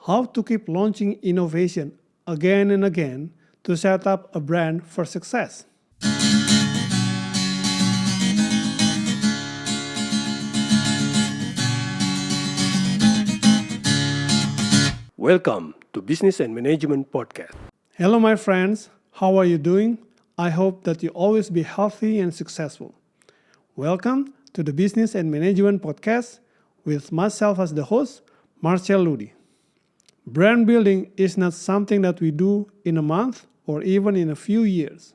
How to keep launching innovation again and again to set up a brand for success. Welcome to Business and Management Podcast. Hello, my friends. How are you doing? I hope that you always be healthy and successful. Welcome to the Business and Management Podcast with myself as the host, Marcel Ludi. Brand building is not something that we do in a month or even in a few years.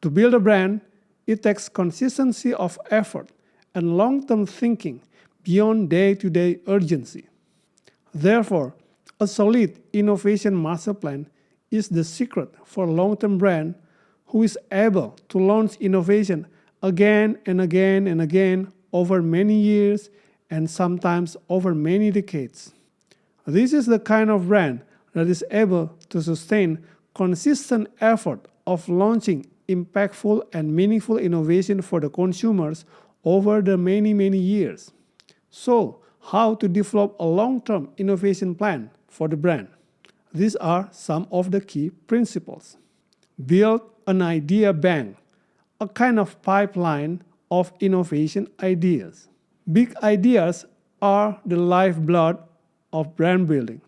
To build a brand, it takes consistency of effort and long-term thinking beyond day-to-day urgency. Therefore, a solid innovation master plan is the secret for a long-term brand who is able to launch innovation again and again and again over many years and sometimes over many decades. This is the kind of brand that is able to sustain consistent effort of launching impactful and meaningful innovation for the consumers over the many years. So, how to develop a long-term innovation plan for the brand? These are some of the key principles. Build an idea bank, a kind of pipeline of innovation ideas. Big ideas are the lifeblood of brand building,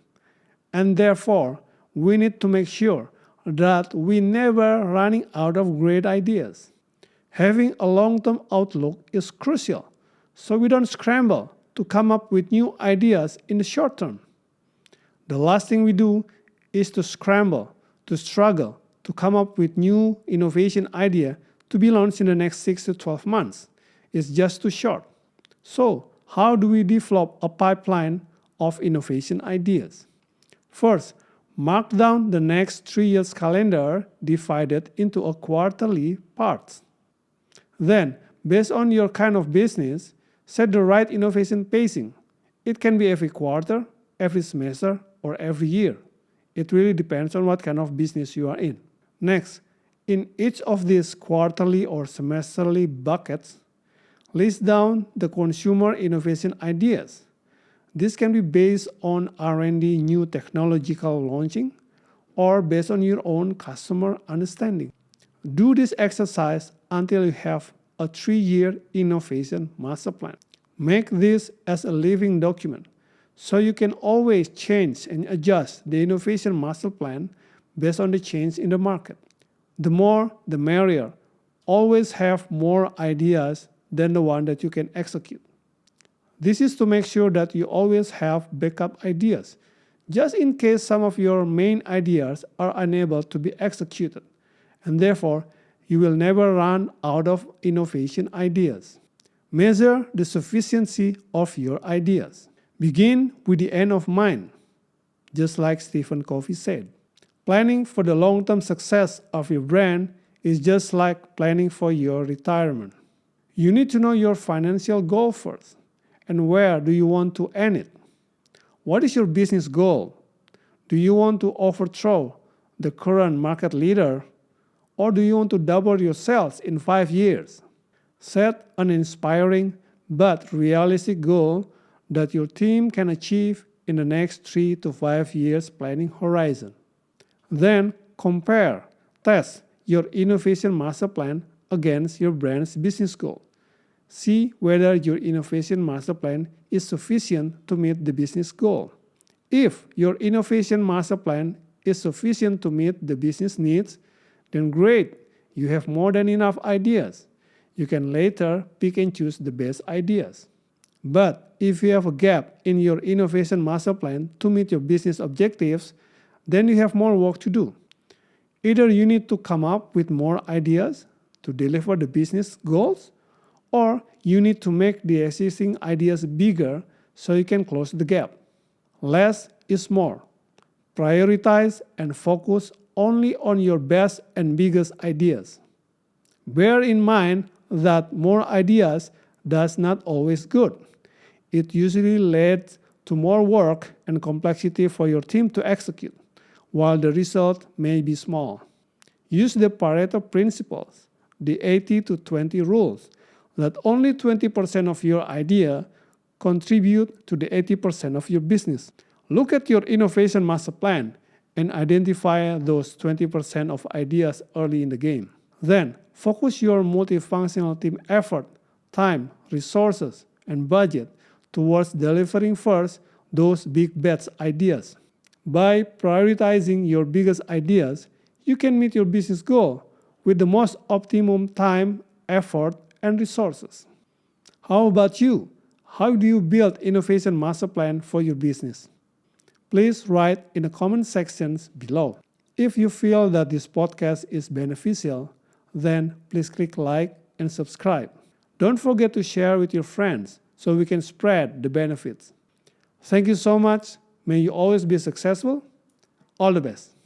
and therefore we need to make sure that we never running out of great ideas. Having a long-term outlook is crucial, so we don't scramble to come up with new ideas in the short term. The last thing we do is to scramble, to struggle, to come up with new innovation idea to be launched in the next 6 to 12 months. It's just too short. So, how do we develop a pipeline of innovation ideas? First, mark down the next 3 years calendar divided into a quarterly parts. Then, based on your kind of business, set the right innovation pacing. It can be every quarter, every semester, or every year. It really depends on what kind of business you are in. Next, in each of these quarterly or semesterly buckets, list down the consumer innovation ideas. This can be based on R&D new technological launching or based on your own customer understanding. Do this exercise until you have a 3-year innovation master plan. Make this as a living document so you can always change and adjust the innovation master plan based on the change in the market. The more, the merrier. Always have more ideas than the one that you can execute. This is to make sure that you always have backup ideas, just in case some of your main ideas are unable to be executed, and therefore you will never run out of innovation ideas. Measure the sufficiency of your ideas. Begin with the end of mind, just like Stephen Covey said. Planning for the long-term success of your brand is just like planning for your retirement. You need to know your financial goal first, and where do you want to end it? What is your business goal? Do you want to overthrow the current market leader, or do you want to double your sales in 5 years? Set an inspiring but realistic goal that your team can achieve in the next 3 to 5 years planning horizon. Then compare, test your innovation master plan against your brand's business goal. See whether your innovation master plan is sufficient to meet the business goal. If your innovation master plan is sufficient to meet the business needs, then great, you have more than enough ideas. You can later pick and choose the best ideas. But if you have a gap in your innovation master plan to meet your business objectives, then you have more work to do. Either you need to come up with more ideas to deliver the business goals, or you need to make the existing ideas bigger so you can close the gap. Less is more. Prioritize and focus only on your best and biggest ideas. Bear in mind that more ideas does not always good. It usually leads to more work and complexity for your team to execute, while the result may be small. Use the Pareto principles, the 80 to 20 rules, that only 20% of your idea contribute to the 80% of your business. Look at your innovation master plan and identify those 20% of ideas early in the game. Then, focus your multifunctional team effort, time, resources, and budget towards delivering first those big bets ideas. By prioritizing your biggest ideas, you can meet your business goal with the most optimum time, effort, and resources. How about you? How do you build innovation master plan for your business? Please write in the comment sections below. If you feel that this podcast is beneficial, then please click like and subscribe. Don't forget to share with your friends so we can spread the benefits. Thank you so much. May you always be successful. All the best.